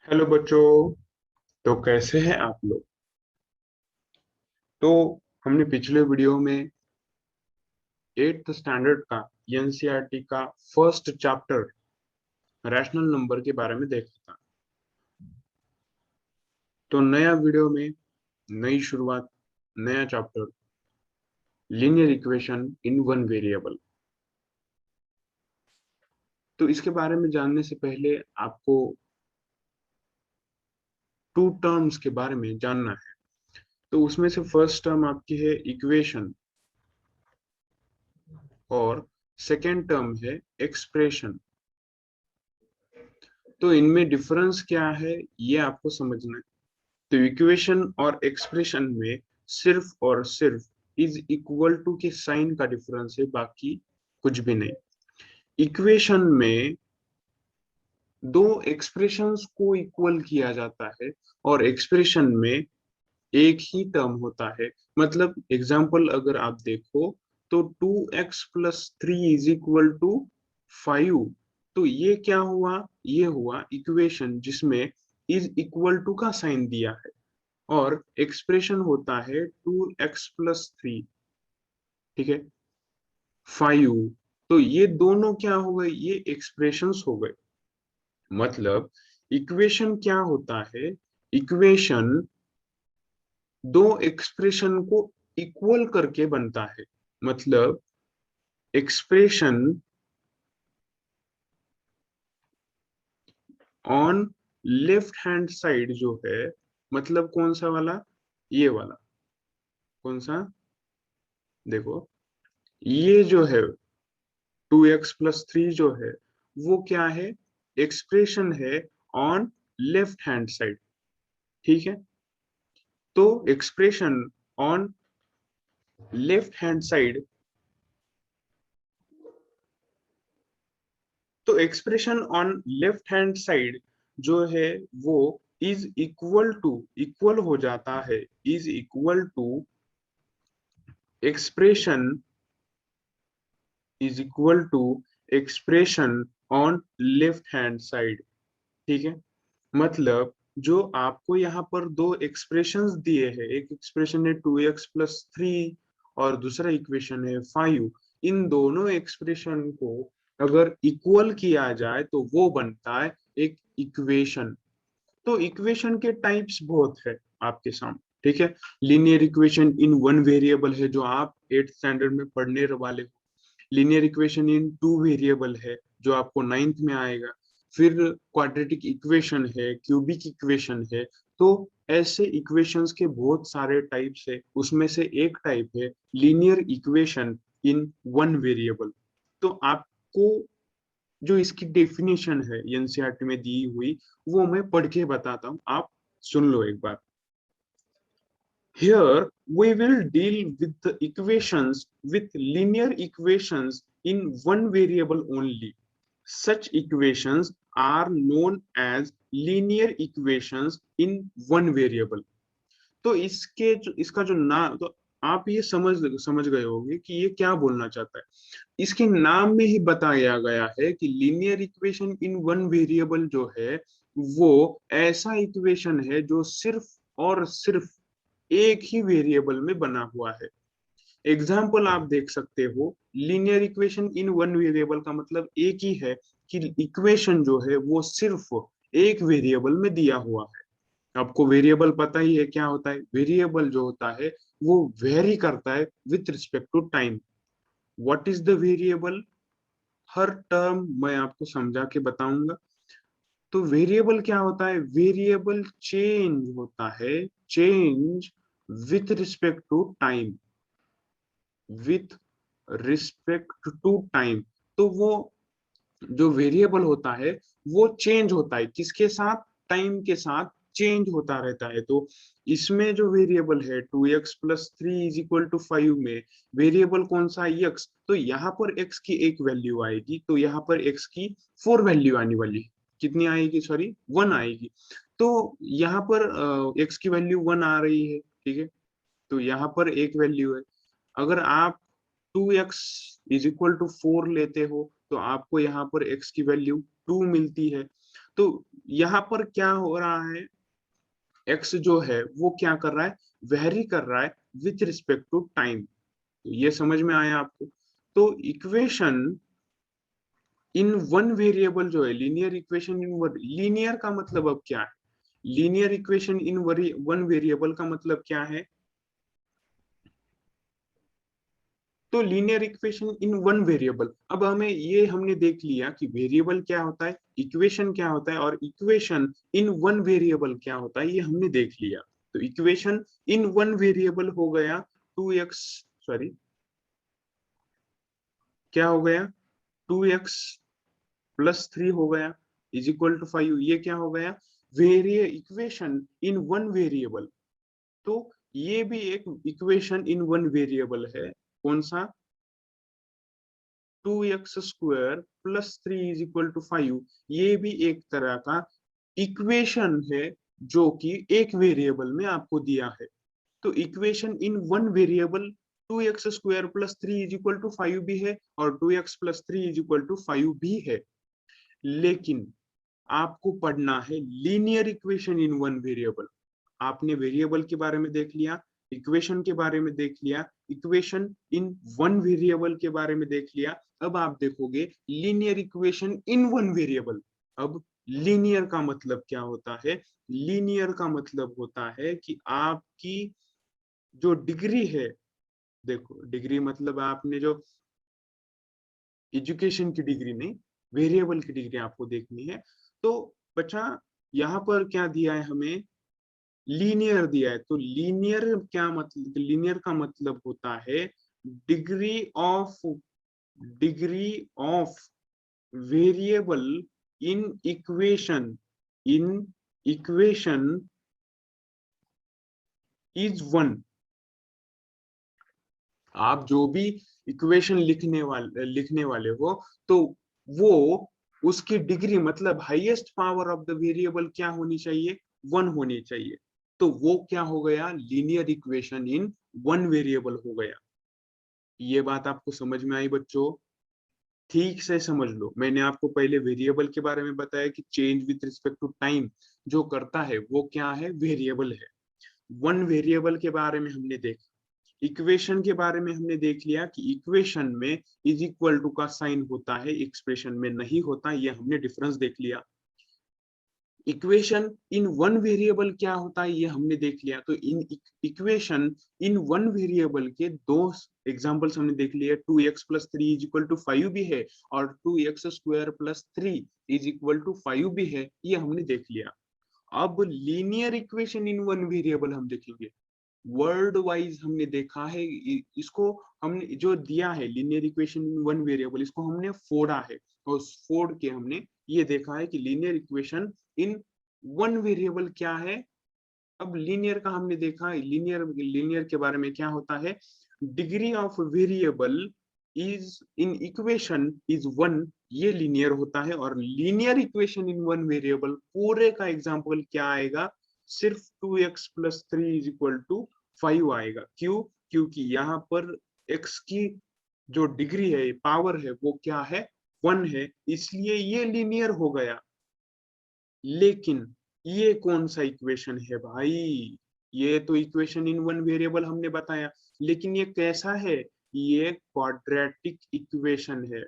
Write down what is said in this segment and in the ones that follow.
Hello बच्चों। तो कैसे हैं आप लोग। तो हमने पिछले वीडियो में 8th स्टैंडर्ड का एनसीईआरटी का फर्स्ट चैप्टर रैशनल नंबर के बारे में देखा था। तो नया वीडियो में नई शुरुआत, नया chapter, linear equation in one variable. तो इसके बारे में जानने से पहले आपको टू टर्म्स के बारे में जानना है। तो उसमें से फर्स्ट टर्म आपकी है इक्वेशन और सेकेंड टर्म है एक्सप्रेशन। तो इनमें डिफरेंस क्या है ये आपको समझना है। तो इक्वेशन और एक्सप्रेशन में सिर्फ और सिर्फ इज इक्वल टू के साइन का डिफरेंस है, बाकी कुछ भी नहीं। इक्वेशन में दो एक्सप्रेशंस को इक्वल किया जाता है और एक्सप्रेशन में एक ही टर्म होता है। मतलब एग्जांपल अगर आप देखो तो 2x+3 इज इक्वल टू 5। तो ये क्या हुआ, ये हुआ इक्वेशन जिसमें इज इक्वल टू का साइन दिया है और एक्सप्रेशन होता है 2x+3। ठीक है, 5। तो ये दोनों क्या हो गए, ये एक्सप्रेशंस हो गए। मतलब इक्वेशन क्या होता है, इक्वेशन दो एक्सप्रेशन को इक्वल करके बनता है। मतलब expression on left hand side जो है, मतलब कौन सा वाला, ये वाला। कौन सा, देखो ये जो है 2x+3 जो है वो क्या है, एक्सप्रेशन है ऑन लेफ्ट हैंड साइड। ठीक है, तो expression on left hand side, तो expression on left hand side जो है वो इज इक्वल टू, इक्वल हो जाता है, is equal to expression, is equal to expression on left hand side. ठीक है, मतलब जो आपको यहाँ पर दो एक्सप्रेशंस दिए हैं, एक एक्सप्रेशन है 2x+3 और दूसरा इक्वेशन है 5। इन दोनों एक्सप्रेशन को अगर इक्वल किया जाए तो वो बनता है एक इक्वेशन। तो इक्वेशन के टाइप्स बहुत है आपके सामने। ठीक है, linear equation in one variable है जो आप 8th स्टैंडर्ड में पढ़ने वाले हो। लीनियर इक्वेशन इन टू वेरिएबल है जो आपको 9th में आएगा। फिर क्वाड्रेटिक इक्वेशन है, क्यूबिक इक्वेशन है। तो ऐसे इक्वेशंस के बहुत सारे टाइप्स है, उसमें से एक टाइप है linear equation in one variable. तो आपको जो इसकी डेफिनेशन है एनसीईआरटी में दी हुई, वो मैं पढ़ के बताता हूँ, आप सुन लो एक बार। Here we will deal with the equations with linear equations in one variable only. Such equations are known as linear equations in one variable. तो इसका जो नाम, तो आप ये समझ गए होंगे कि ये क्या बोलना चाहता है। इसके नाम में ही बताया गया है कि linear equation in one variable जो है वो ऐसा इक्वेशन है जो सिर्फ और सिर्फ एक ही वेरिएबल में बना हुआ है। एग्जाम्पल आप देख सकते हो, linear equation in one variable का मतलब एक ही है कि इक्वेशन जो है वो सिर्फ एक वेरिएबल में दिया हुआ है। आपको वेरिएबल पता ही है क्या होता है, वेरिएबल जो होता है वो वेरी करता है with respect to time. What is the variable, हर टर्म मैं आपको समझा के बताऊंगा। तो वेरिएबल क्या होता है, वेरिएबल चेंज होता है, change with respect to time, with respect to time. तो वो जो वेरिएबल होता है वो चेंज होता है, किसके साथ, टाइम के साथ चेंज होता रहता है। तो इसमें जो वेरिएबल है 2x+3 इज इक्वल टू 5 में वेरिएबल कौन सा, x। तो यहाँ पर x की एक वैल्यू आएगी, तो यहाँ पर x की 4 वैल्यू आने वाली है। कितनी आएगी, सॉरी 1 आएगी। तो यहाँ पर x की वैल्यू 1 आ रही है। ठीक है, तो यहाँ पर एक वैल्यू है। अगर आप 2x इज इक्वल टू 4 लेते हो तो आपको यहाँ पर x की वैल्यू 2 मिलती है। तो यहाँ पर क्या हो रहा है, एक्स जो है वो क्या कर रहा है, वेरी कर रहा है विथ रिस्पेक्ट टू टाइम। ये समझ में आया आपको? तो इक्वेशन इन वन वेरिएबल जो है, linear equation in one, linear का मतलब अब क्या है, linear equation in one variable का मतलब क्या है? तो linear equation in one variable, अब हमें ये हमने देख लिया कि वेरिएबल क्या होता है, इक्वेशन क्या होता है, और इक्वेशन इन वन वेरिएबल क्या होता है, ये हमने देख लिया। तो इक्वेशन इन वन वेरिएबल हो गया 2x, सॉरी क्या हो गया, 2x प्लस 3 हो गया इज इक्वल टू 5। ये क्या हो गया, वेरिए इक्वेशन इन वन वेरिएबल। तो ये भी एक इक्वेशन इन वन वेरिएबल है। कौन सा, 2x² plus 3 is equal to 5। ये भी एक तरह का इक्वेशन है जो कि एक वेरिएबल में आपको दिया है। तो equation in one variable 2x² plus 3 is equal to 5 भी है और 2x plus 3 is equal to 5 भी है। लेकिन आपको पढ़ना है linear equation in one variable. आपने वेरिएबल के बारे में देख लिया, इक्वेशन के बारे में देख लिया, इक्वेशन इन वन वेरिएबल के बारे में देख लिया। अब आप देखोगे linear equation in one variable. अब लीनियर का मतलब क्या होता है, लीनियर का मतलब होता है कि आपकी जो डिग्री है, देखो डिग्री मतलब आपने जो एजुकेशन की डिग्री नहीं, वेरिएबल की डिग्री आपको देखनी है। तो बच्चा यहाँ पर क्या दिया है हमें, लीनियर दिया है। तो लीनियर क्या मतलब, लीनियर का मतलब होता है degree of, degree of variable in equation, in equation is one. आप जो भी इक्वेशन लिखने वाले हो, तो वो उसकी डिग्री मतलब highest power of the variable क्या होनी चाहिए, वन होनी चाहिए। तो वो क्या हो गया, linear equation in one variable हो गया। ये बात आपको समझ में आई बच्चों? ठीक से समझ लो, मैंने आपको पहले वेरिएबल के बारे में बताया कि change with respect to time जो करता है वो क्या है, वेरिएबल है। वन वेरिएबल के बारे में हमने देखा, इक्वेशन के बारे में हमने देख लिया कि इक्वेशन में इज इक्वल टू का साइन होता है, एक्सप्रेशन में नहीं होता, ये हमने डिफरेंस देख लिया। इक्वेशन इन वन वेरिएबल क्या होता है ये हमने देख लिया। तो in equation in one variable के दो एग्जांपल्स हमने देख लिए, 2x plus 3 is equal to 5 भी है और 2x² plus 3 is equal to 5 भी है, ये हमने देख लिया। अब linear equation in one variable हम देखेंगे। वर्ड वाइज हमने देखा है, इसको हमने जो दिया है linear equation in one variable, इसको हमने फोड़ा है और फोड़ के हमने ये देखा है कि linear equation in one variable क्या है। अब लीनियर का हमने देखा, लीनियर लीनियर के बारे में क्या होता है, degree of variable is in equation is one, ये लीनियर होता है। और linear equation in one variable पूरे का एग्जांपल क्या आएगा, सिर्फ 2x plus 3 is equal to 5 आएगा। क्यों, क्योंकि यहाँ पर x की जो डिग्री है, पावर है, वो क्या है, वन है, इसलिए ये लीनियर हो गया। लेकिन ये कौन सा इक्वेशन है भाई, ये तो इक्वेशन इन वन वेरिएबल हमने बताया, लेकिन ये कैसा है, ये क्वाड्रेटिक इक्वेशन है।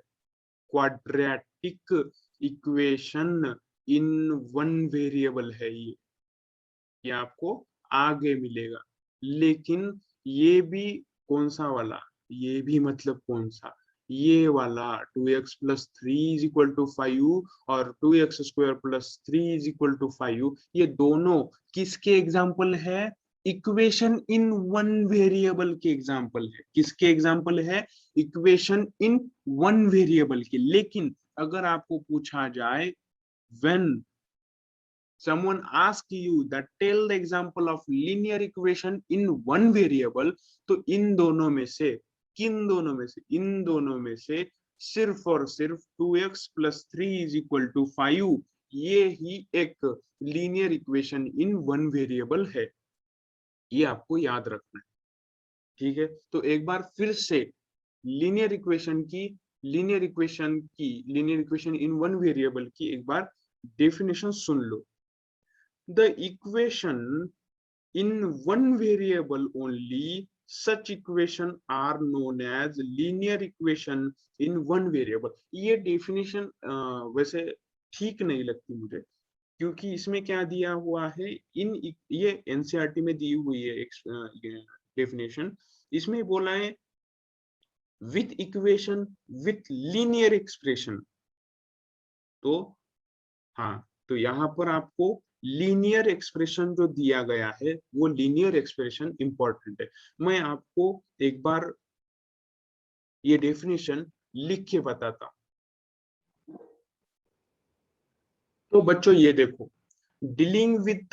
Quadratic equation in one variable है ये आपको आगे मिलेगा। लेकिन ये भी कौन सा वाला, ये भी मतलब कौन सा, ये वाला 2x plus 3 is equal to 5 और 2x² plus 3 is equal to 5, ये दोनों किसके एग्जाम्पल है, इक्वेशन इन वन वेरिएबल के एग्जाम्पल है। किसके एग्जाम्पल है, इक्वेशन इन वन वेरिएबल के। लेकिन अगर आपको पूछा जाए, when someone ask you that tell the example of linear equation in one variable, तो इन दोनों में से, किन दोनों में से, इन दोनों में से सिर्फ और सिर्फ 2x plus 3 is equal to 5, ये ही एक linear equation in one variable है। ये आपको याद रखना है, ठीक है? तो एक बार फिर से लीनियर इक्वेशन की, linear equation in one variable की एक बार डेफिनेशन सुन लो। द इक्वेशन in one variable only, such equation are known as linear equation in one variable। ये डेफिनेशन वैसे ठीक नहीं लगती मुझे, क्योंकि इसमें क्या दिया हुआ है, ये एनसीईआरटी में दी हुई है डेफिनेशन। इसमें बोला है with equation with linear expression. तो हाँ, तो यहाँ पर आपको लीनियर एक्सप्रेशन जो दिया गया है वो लीनियर एक्सप्रेशन इंपॉर्टेंट है। मैं आपको एक बार ये डेफिनेशन लिख के बताता हूं। तो बच्चों ये देखो, dealing with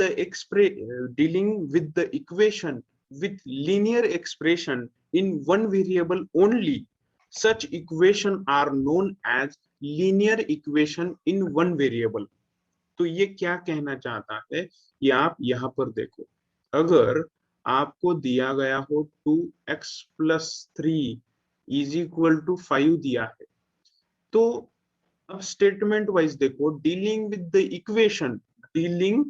the equation with linear expression in one variable only, such equation are known as linear equation in one variable. तो ये क्या कहना चाहता है, ये आप यहाँ पर देखो, अगर आपको दिया गया हो 2x+3 इज इक्वल टू 5 दिया है, तो अब स्टेटमेंट वाइज देखो, dealing with the equation, dealing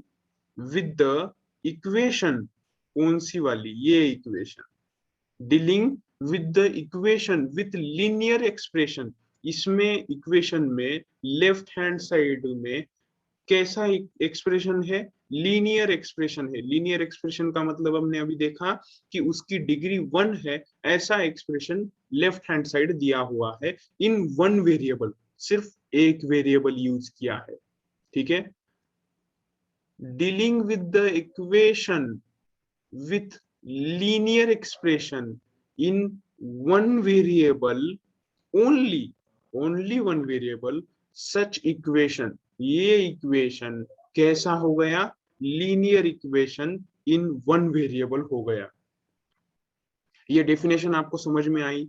with the equation कौन सी वाली, ये equation, dealing with the equation with linear expression. इसमें इक्वेशन में लेफ्ट हैंड साइड में कैसा एक्सप्रेशन है, लीनियर एक्सप्रेशन है। लीनियर एक्सप्रेशन का मतलब हमने अभी देखा कि उसकी डिग्री 1 है, ऐसा एक्सप्रेशन लेफ्ट हैंड साइड दिया हुआ है इन वन वेरिएबल, सिर्फ एक वेरिएबल यूज किया है, ठीक है। Dealing with the equation with linear expression in one variable only, only one variable, such equation, ये इक्वेशन कैसा हो गया, linear equation in one variable हो गया। ये डेफिनेशन आपको समझ में आई।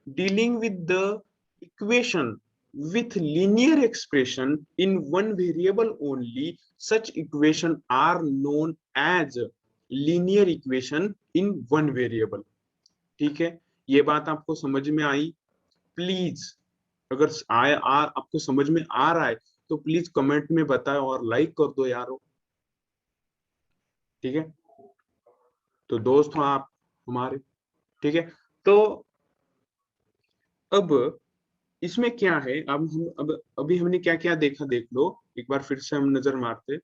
Dealing with the equation with linear expression in one variable only, such equation are known as linear equation in one variable. ठीक है, ये बात आपको समझ में आई। प्लीज अगर आपको समझ में आ रहा है तो प्लीज कमेंट में बताओ और लाइक कर दो यारो, ठीक है। तो दोस्त हो आप हमारे, ठीक है। तो अब इसमें क्या है, अब अभी हमने क्या क्या देखा, देख लो एक बार फिर से हम नजर मारते।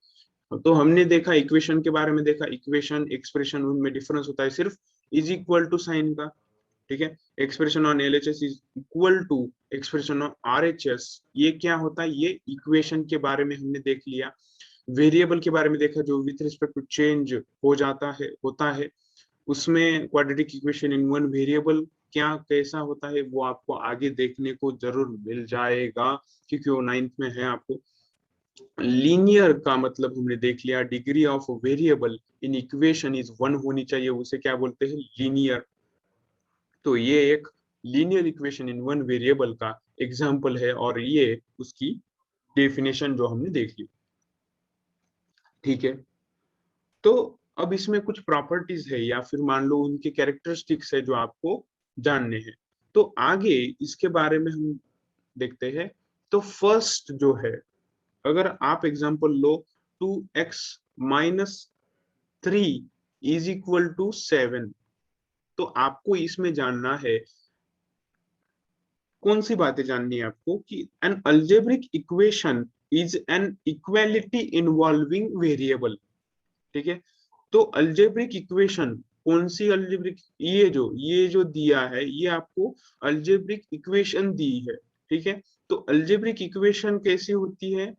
तो हमने देखा इक्वेशन के बारे में, देखा इक्वेशन एक्सप्रेशन उनमें डिफरेंस होता है सिर्फ इज इक्वल टू साइन का, ठीक है। Expression on LHS is equal to expression on RHS, ये क्या होता है, ये इक्वेशन के बारे में हमने देख लिया। वेरिएबल के बारे में देखा जो विथ रिस्पेक्ट टू चेंज हो जाता है, होता है, उसमें quadratic equation in one variable क्या कैसा होता है वो आपको आगे देखने को जरूर मिल जाएगा, क्योंकि वो 9th में है आपको। लीनियर का मतलब हमने देख लिया, degree of variable in equation is 1 होनी चाहिए, उसे क्या बोलते हैं, लीनियर। तो ये एक linear equation in one variable का एग्जांपल है, और ये उसकी डेफिनेशन जो हमने देख ली, ठीक है। तो अब इसमें कुछ प्रॉपर्टीज है या फिर मान लो उनके कैरेक्टरिस्टिक्स है जो आपको जानने हैं, तो आगे इसके बारे में हम देखते हैं। तो फर्स्ट जो है, अगर आप एग्जांपल लो 2x-3 इज इक्वल टू 7, तो आपको इसमें जानना है, कौन सी बातें जाननी है आपको, कि N algebraic equation is an equality involving variable, ठीक है। तो अलजेब्रिक इक्वेशन कौन सी, अलजेब्रिक ये जो दिया है, ये आपको अलजेब्रिक इक्वेशन दी है, ठीक है। तो अलजेब्रिक इक्वेशन कैसी होती है,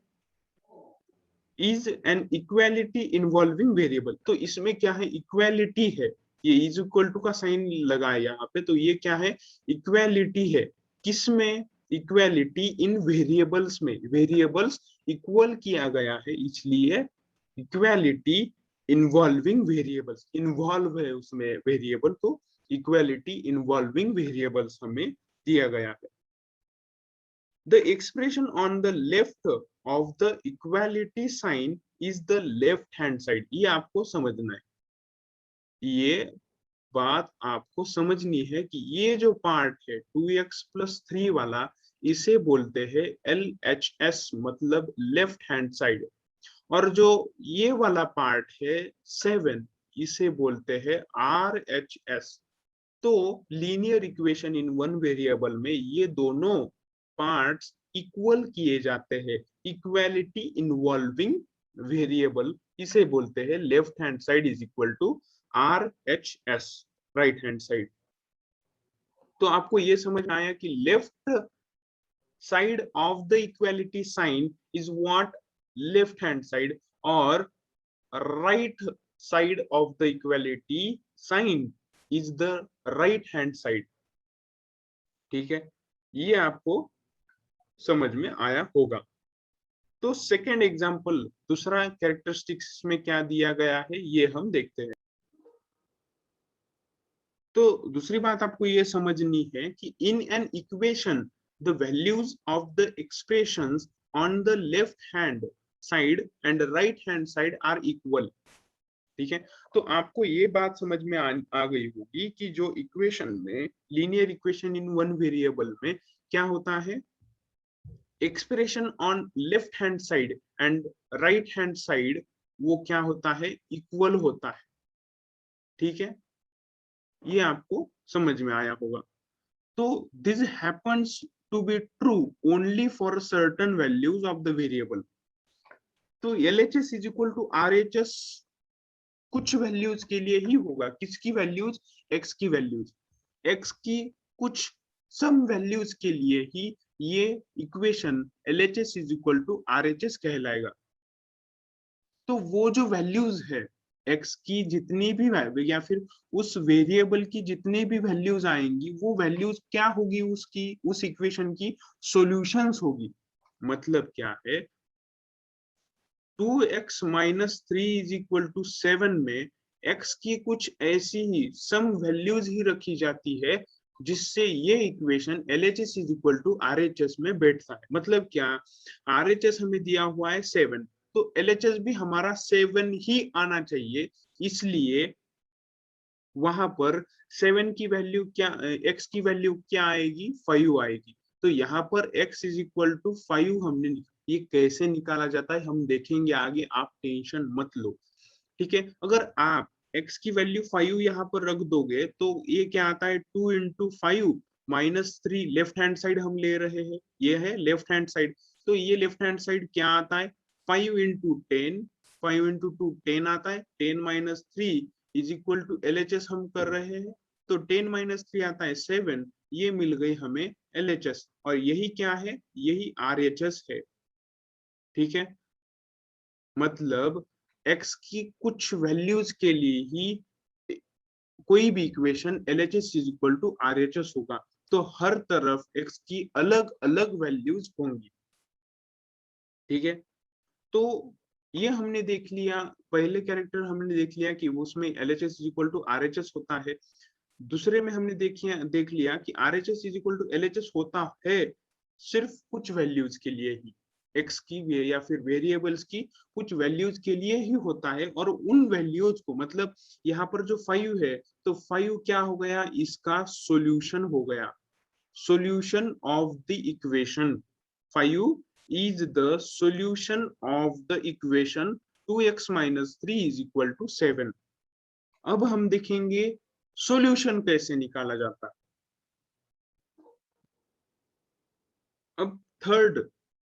is an equality involving variable. तो इसमें क्या है, इक्वालिटी है, ये इज इक्वल टू का साइन लगा है यहाँ पे, तो ये क्या है, इक्वालिटी है। किसमें, इक्वालिटी इन वेरिएबल्स में, वेरिएबल्स इक्वल किया गया है, इसलिए इक्वालिटी इन्वॉल्विंग वेरिएबल्स, इन्वॉल्व है उसमें वेरिएबल, तो इक्वालिटी इन्वॉल्विंग वेरिएबल्स हमें दिया गया है। The expression on the left of the equality sign is the left hand side, ये आपको समझना है, ये बात आपको समझनी है कि ये जो पार्ट है 2x+3 वाला, इसे बोलते हैं LHS, मतलब लेफ्ट हैंड साइड। और जो ये वाला पार्ट है 7, इसे बोलते हैं RHS। तो linear equation in one variable में ये दोनों पार्ट्स इक्वल किए जाते हैं। इक्वालिटी इन्वॉल्विंग वेरिएबल, इसे बोलते हैं left hand side is equal to RHS, right hand side. तो आपको ये समझ में आया कि left side of the equality sign is what, left hand side, और right side of the equality sign is the right hand side। ठीक है, ये आपको समझ में आया होगा। तो सेकेंड एग्जांपल, दूसरा कैरेक्टरिस्टिक्स में क्या दिया गया है ये हम देखते हैं। तो दूसरी बात आपको ये समझनी है कि in an equation the values of the expressions on the left hand side and right hand side are equal. ठीक है, तो आपको ये बात समझ में आ गई होगी कि जो इक्वेशन में, linear equation in one variable में क्या होता है, expression on left hand side and right hand side वो क्या होता है, इक्वल होता है। ठीक है, ये आपको समझ में आया होगा। तो this happens to be true only for certain values of the variable. तो LHS is equal to RHS कुछ वैल्यूज के लिए ही होगा। किसकी वैल्यूज, x की वैल्यूज, x की कुछ सम वैल्यूज के लिए ही ये equation LHS is equal to RHS कहलाएगा। तो वो जो वैल्यूज है x की, जितनी भी या फिर उस वेरिएबल की जितनी भी वैल्यूज आएंगी, वो वैल्यूज क्या होगी, उसकी, उस इक्वेशन की सॉल्यूशंस होगी। मतलब क्या है, 2x minus 3 is equal to 7 में x की कुछ ऐसी ही सम वैल्यूज ही रखी जाती है जिससे ये equation LHS is equal to RHS में बैठता है। मतलब क्या, RHS हमें दिया हुआ है 7, तो LHS भी हमारा 7 ही आना चाहिए। इसलिए वहां पर 7 की वैल्यू क्या, x की वैल्यू क्या आएगी, 5 आएगी। तो यहाँ पर x इज इक्वल टू 5 हमने, ये कैसे निकाला जाता है हम देखेंगे आगे, आप टेंशन मत लो। ठीक है, अगर आप x की वैल्यू 5 यहाँ पर रख दोगे तो ये क्या आता है, 2 into 5 minus 3, left hand side हम ले रहे हैं, ये है लेफ्ट हैंड साइड। तो ये लेफ्ट हैंड साइड क्या आता है, 5 इंटू 10, 5 इंटू 2 10 आता है, 10 minus 3 is equal to LHS हम कर रहे हैं, तो 10 माइनस 3 आता है 7, ये मिल गई हमें LHS, और यही क्या है, यही RHS है। ठीक है, मतलब x की कुछ वैल्यूज के लिए ही कोई भी equation LHS is equal to RHS होगा। तो हर तरफ x की अलग अलग वैल्यूज होंगी। ठीक है, तो ये हमने देख लिया, पहले कैरेक्टर हमने देख लिया कि उसमें LHS is equal to RHS होता है। दूसरे में हमने देख लिया कि RHS is equal to LHS होता है सिर्फ कुछ वैल्यूज के लिए ही, x की या फिर वेरिएबल्स की कुछ वैल्यूज के लिए ही होता है। और उन वैल्यूज को, मतलब यहाँ पर जो 5 है, तो 5 क्या हो गया, इसका सॉल्यूशन हो गया, solution of the equation 5 is the solution of the equation 2x minus 3 is equal to 7। अब हम देखेंगे सॉल्यूशन कैसे निकाला जाता है। अब थर्ड,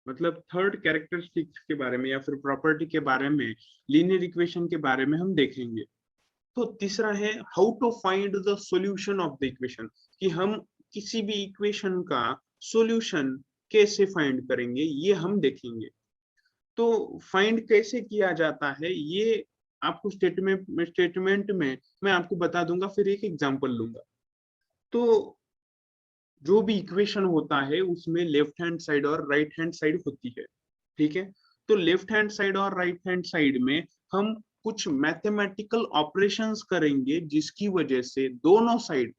मतलब थर्ड कैरेक्टरिस्टिक्स के बारे में या फिर प्रॉपर्टी के बारे में, लीनियर इक्वेशन के बारे में हम देखेंगे। तो तीसरा है how to find the solution of the equation, कि हम किसी भी इक्वेशन का सॉल्यूशन कैसे फाइंड करेंगे, ये हम देखेंगे। तो फाइंड कैसे किया जाता है ये आपको स्टेटमेंट में मैं आपको बता दूंगा, फिर एक एग्जांपल लूंगा। तो जो भी इक्वेशन होता है उसमें लेफ्ट हैंड साइड और राइट हैंड साइड होती है। ठीक है, तो लेफ्ट हैंड साइड और राइट हैंड साइड में हम कुछ मैथमेटिकल ऑपरेशंस करेंगे जिसकी वजह से दोनों साइड,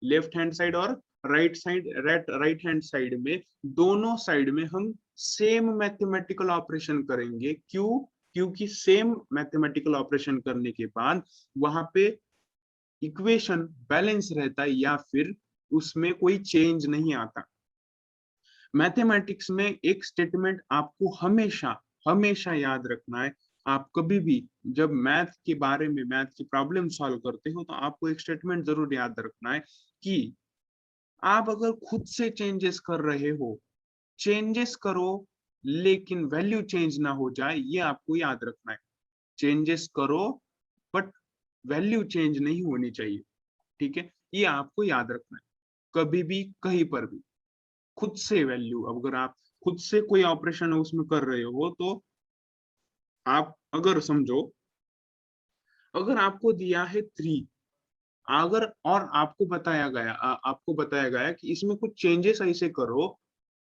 लेफ्ट हैंड साइड और राइट हैंड साइड में, दोनों साइड में हम सेम मैथमेटिकल ऑपरेशन करेंगे। क्यों, क्योंकि सेम मैथमेटिकल ऑपरेशन करने के बाद वहां पे इक्वेशन बैलेंस रहता है या फिर उसमें कोई चेंज नहीं आता। मैथमेटिक्स में एक स्टेटमेंट आपको हमेशा हमेशा याद रखना है। आप कभी भी जब मैथ के बारे में, मैथ की प्रॉब्लम सॉल्व करते हो, तो आपको एक स्टेटमेंट जरूर याद रखना है कि आप अगर खुद से चेंजेस कर रहे हो, चेंजेस करो लेकिन वैल्यू चेंज ना हो जाए, ये आपको याद रखना है। चेंजेस करो बट वैल्यू चेंज नहीं होनी चाहिए, ठीक है, ये आपको याद रखना है। कभी भी कहीं पर भी खुद से वैल्यू, अगर आप खुद से कोई ऑपरेशन उसमें कर रहे हो, तो आप अगर समझो, अगर आपको दिया है 3, अगर और आपको बताया गया कि इसमें कुछ चेंजेस ऐसे करो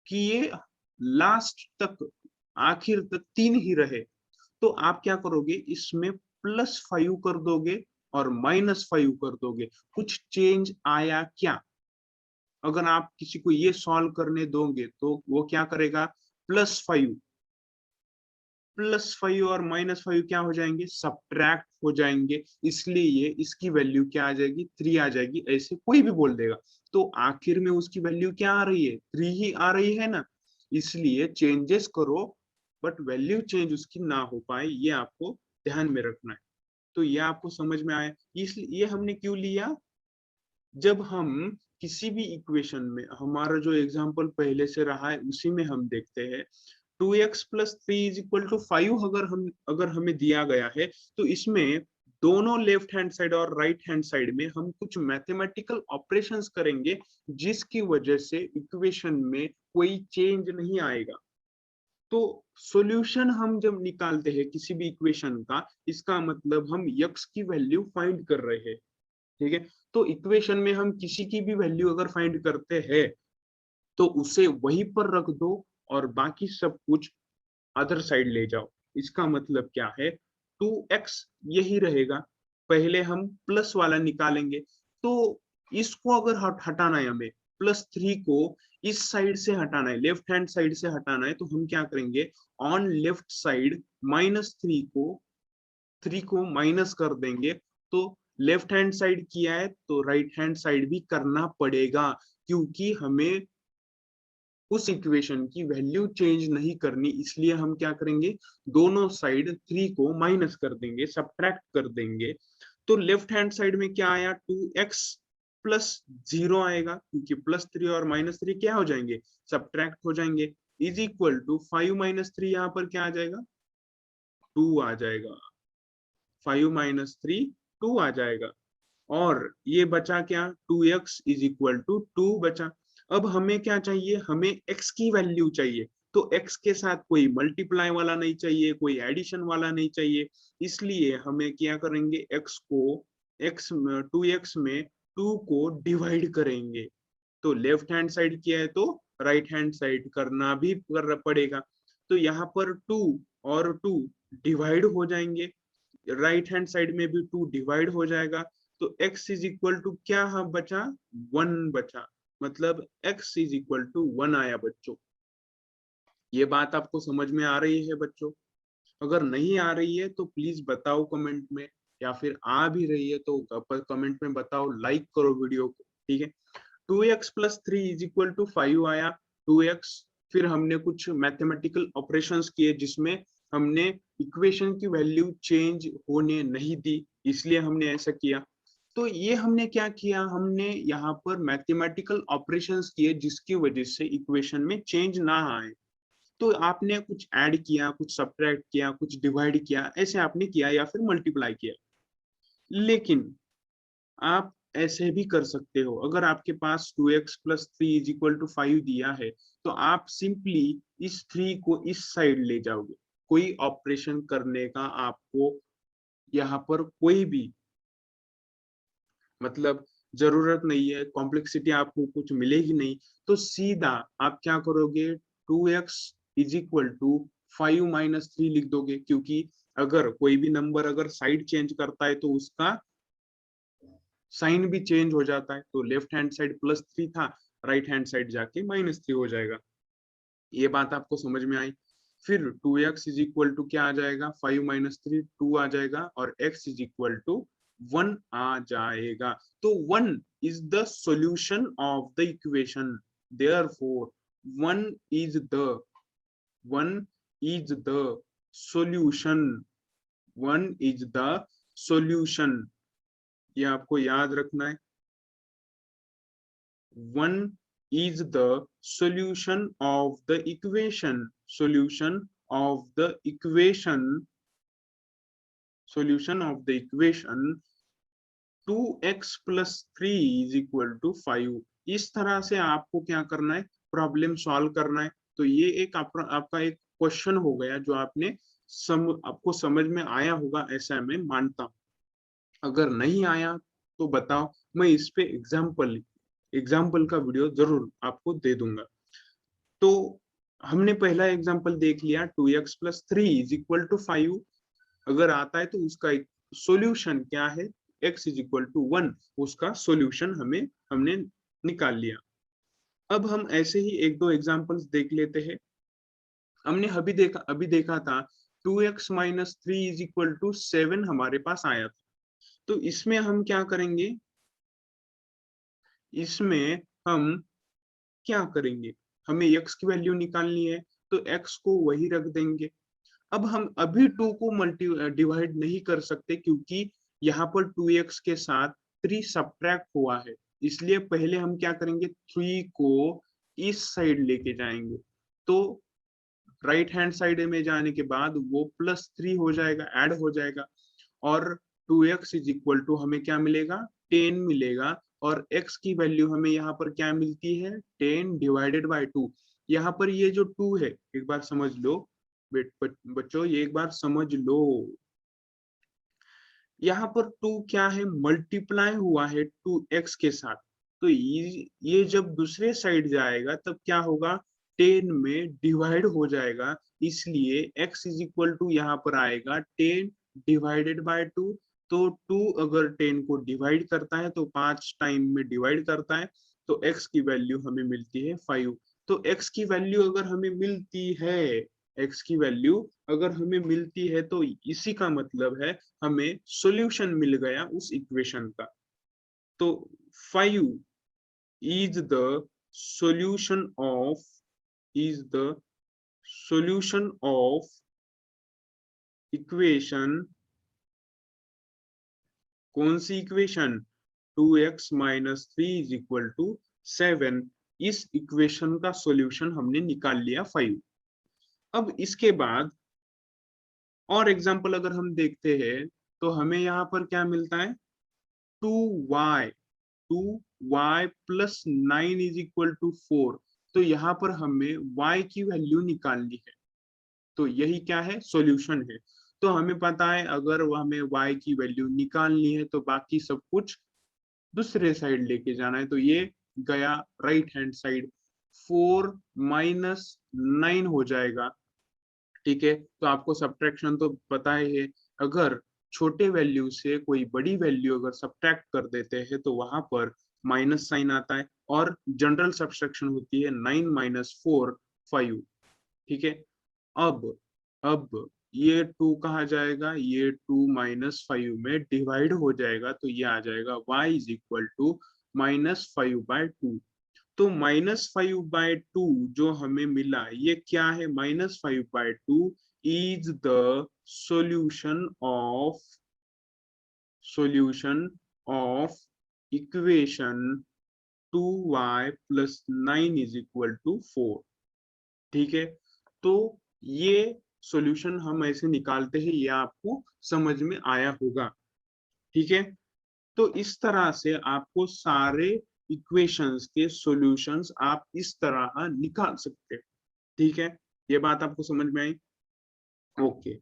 कि ये लास्ट तक, आखिर तक 3 ही रहे, तो आप क्या करोगे, इसमें +5 कर दोगे और -5 कर दोगे। कुछ चेंज आया क्या? अगर आप किसी को ये सॉल्व करने दोगे तो वो क्या करेगा, +5 +5 और -5 क्या हो जाएंगे, सब्ट्रैक्ट हो जाएंगे, इसलिए ये इसकी वैल्यू क्या आ जाएगी, 3 आ जाएगी, ऐसे कोई भी बोल देगा। तो आखिर में उसकी वैल्यू क्या आ रही है, 3 ही आ रही है ना। इसलिए चेंजेस करो बट वैल्यू चेंज उसकी ना हो पाए, ये आपको ध्यान में रखना है। तो ये आपको समझ में आया, इसलिए ये हमने क्यों लिया, जब हम किसी भी इक्वेशन में, हमारा जो एग्जांपल पहले से रहा है उसी में हम देखते हैं, 2x + 3 = 5 अगर हमें दिया गया है, तो इसमें दोनों लेफ्ट हैंड साइड और राइट हैंड साइड में हम कुछ मैथमेटिकल ऑपरेशंस करेंगे, जिसकी वजह से इक्वेशन में कोई चेंज नहीं आएगा। तो सॉल्यूशन हम जब निकालते हैं किसी भी इक्वेशन का, इसका मतलब हम x की वैल्यू फाइंड कर रहे हैं, ठीक है। तो इक्वेशन में हम किसी की भी वैल्यू अगर फाइंड करते हैं, तो उसे वहीं पर रख दो और बाकी सब कुछ अदर साइड ले जाओ। इसका मतलब क्या है, 2x यही रहेगा, पहले हम प्लस वाला निकालेंगे, तो इसको अगर हटाना है हमें, +3 को इस साइड से हटाना है, लेफ्ट हैंड साइड से हटाना है, तो हम क्या करेंगे, ऑन लेफ्ट साइड -3 को माइनस कर देंगे। तो लेफ्ट हैंड साइड किया है तो राइट हैंड साइड भी करना पड़ेगा, क्योंकि हमें उस इक्वेशन की वैल्यू चेंज नहीं करनी, इसलिए हम क्या करेंगे, दोनों साइड 3 को माइनस कर देंगे, सब्ट्रैक्ट कर देंगे। तो लेफ्ट हैंड साइड में क्या आया, 2x + 0 आएगा, क्योंकि +3 और -3 क्या हो जाएंगे, सब्ट्रैक्ट हो जाएंगे, इज इक्वल टू 5 - 3, यहाँ पर क्या आ जाएगा, 2 आ जाएगा। 5 - 3 2 आ जाएगा, और ये बचा क्या, 2x = 2 बचा। अब हमें क्या चाहिए, हमें x की वैल्यू चाहिए, तो x के साथ कोई मल्टीप्लाई वाला नहीं चाहिए, कोई एडिशन वाला नहीं चाहिए, इसलिए हमें क्या करेंगे, x को x 2x में 2 को डिवाइड करेंगे। तो लेफ्ट हैंड साइड किया है तो राइट हैंड साइड करना भी पड़ेगा। तो यहाँ पर 2 और 2 डिवाइड हो जाएंगे, राइट हैंड साइड में भी 2 डिवाइड हो जाएगा, तो x = क्या, हाँ बचा, 1 बचा, मतलब x = 1 आया बच्चों। ये बात आपको समझ में आ रही है बच्चों? अगर नहीं आ रही है तो प्लीज बताओ कमेंट में, या फिर आ भी रही है तो कमेंट में बताओ, लाइक करो वीडियो को, ठीक है। 2x + 3 = 5 आया, 2x, फिर हमने कुछ मैथमेटिकल ऑपरेशंस किए जिसमें हमने इक्वेशन की वैल्यू चेंज होने नहीं दी, इसलिए हमने ऐसा किया। तो ये हमने क्या किया, हमने यहाँ पर मैथमेटिकल ऑपरेशंस किए जिसकी वजह से इक्वेशन में चेंज ना आए। तो आपने कुछ ऐड किया, कुछ सब्ट्रैक्ट किया, कुछ डिवाइड किया, ऐसे आपने किया या फिर मल्टीप्लाई किया। लेकिन आप ऐसे भी कर सकते हो, अगर आपके पास 2x + 3 = 5 दिया है, तो आप सिंपली इस 3 को इस साइड ले जाओगे, कोई ऑपरेशन करने का आपको यहाँ पर कोई भी मतलब जरूरत नहीं है, कॉम्प्लेक्सिटी आपको कुछ मिलेगी नहीं। तो सीधा आप क्या करोगे, 2x = 5 - 3 लिख दोगे, क्योंकि अगर कोई भी नंबर अगर साइड चेंज करता है तो उसका साइन भी चेंज हो जाता है। तो लेफ्ट हैंड साइड +3 था, राइट हैंड साइड जाके -3 हो जाएगा। ये बात आपको समझ में आई। फिर 2x = क्या आ जाएगा, 5 - 3 2 आ जाएगा, और x = 1 आ जाएगा। तो 1 is the solution of the equation, therefore one is the solution, one is the solution, ये आपको याद रखना है। One is the solution of the equation, solution of the equation, solution of the equation 2x plus 3 is equal to 5। इस तरह से आपको क्या करना है, प्रॉब्लम सॉल्व करना है। तो ये एक आपका एक क्वेश्चन हो गया जो आपको समझ में आया होगा, ऐसा मैं मानता हूं। अगर नहीं आया तो बताओ, मैं इस पे एग्जाम्पल का वीडियो जरूर आपको दे दूंगा। तो हमने पहला एग्जाम्पल देख लिया, 2x plus 3 is equal to 5। अगर आता है तो उसका एक सॉल्यूशन क्या है, x is equal to 1, उसका सॉल्यूशन हमने निकाल लिया। अब हम ऐसे ही एक दो एग्जाम्पल्स देख लेते हैं। हमने अभी देखा था 2x minus 3 is equal to 7 हमारे पास आया था। तो इसमें हम क्या करेंगे, इसमें हम क्या करेंगे, हमें x की वैल्यू निकालनी है, तो x को वही रख देंगे। अब हम अभी 2 को डिवाइड नहीं कर सकते क्योंकि यहाँ पर 2x के साथ 3 सब्ट्रैक्ट हुआ है, इसलिए पहले हम क्या करेंगे, 3 को इस साइड लेके जाएंगे। तो राइट हैंड साइड में जाने के बाद वो +3 हो जाएगा, ऐड हो जाएगा, और 2x इज इक्वल टू हमें क्या मिलेगा, 10 मिलेगा। और x की वैल्यू हमें यहाँ पर क्या मिलती है, 10 डिवाइडेड बाय 2। यहाँ पर ये जो 2 है, एक बार समझ लो बच्चों, ये एक बार समझ लो, यहाँ पर 2 क्या है, मल्टीप्लाई हुआ है 2x के साथ। तो ये जब दूसरे साइड जाएगा तब क्या होगा, 10 में डिवाइड हो जाएगा, इसलिए x इज इक्वल टू यहाँ पर आएगा 10 डिवाइडेड बाय 2। तो 2 अगर 10 को डिवाइड करता है तो 5 टाइम में डिवाइड करता है, तो x की वैल्यू हमें मिलती है 5। तो x की वैल्यू अगर हमें मिलती है, x की वैल्यू अगर हमें मिलती है तो इसी का मतलब है हमें सॉल्यूशन मिल गया उस इक्वेशन का। तो 5 is the solution of equation, कौन सी equation, 2x minus 3 is equal to 7। इस इक्वेशन का सॉल्यूशन हमने निकाल लिया 5। अब इसके बाद और एग्जांपल अगर हम देखते हैं तो हमें यहाँ पर क्या मिलता है, 2y plus 9 is equal to 4। तो यहाँ पर हमें y की वैल्यू निकालनी है, तो यही क्या है, सॉल्यूशन है। तो हमें पता है अगर हमें y की वैल्यू निकालनी है तो बाकी सब कुछ दूसरे साइड लेके जाना है। तो ये गया राइट हैंड साइड, 4 minus 9 हो जाएगा। ठीक है, तो आपको सब्ट्रैक्शन तो पता ही है, अगर छोटे वैल्यू से कोई बड़ी वैल्यू अगर सब्ट्रैक्ट कर देते हैं तो वहां पर माइनस साइन आता है, और जनरल सब्ट्रैक्शन होती है 9 minus 4 5। ठीक है, अब ये 2 कहाँ जाएगा, ये 2 minus 5 में डिवाइड हो जाएगा, तो ये आ जाएगा y is equal to -5/2। तो -5/2 जो हमें मिला, ये क्या है, -5/2 is the solution of equation 2y plus 9 is equal to 4। ठीक है, तो ये सॉल्यूशन हम ऐसे निकालते हैं, ये आपको समझ में आया होगा। ठीक है, तो इस तरह से आपको सारे इक्वेशंस के सॉल्यूशंस आप इस तरह निकाल सकते हैं। ठीक है, ये बात आपको समझ में आई। ओके,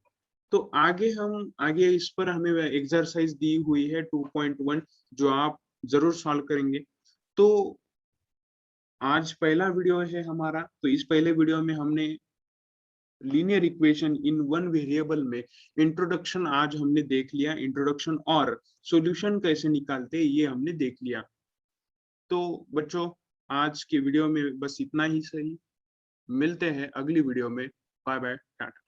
तो आगे इस पर हमें एक्सरसाइज दी हुई है 2.1 जो आप जरूर सॉल्व करेंगे। तो आज पहला वीडियो है हमारा, तो इस पहले वीडियो में हमने linear equation in one variable में इंट्रोडक्शन आज हमने देख लिया, इंट्रोडक्शन और सॉल्यूशन कैसे निकालते हैं ये हमने देख लिया। तो बच्चों आज के वीडियो में बस इतना ही सही, मिलते हैं अगली वीडियो में, बाय बाय, टाटा।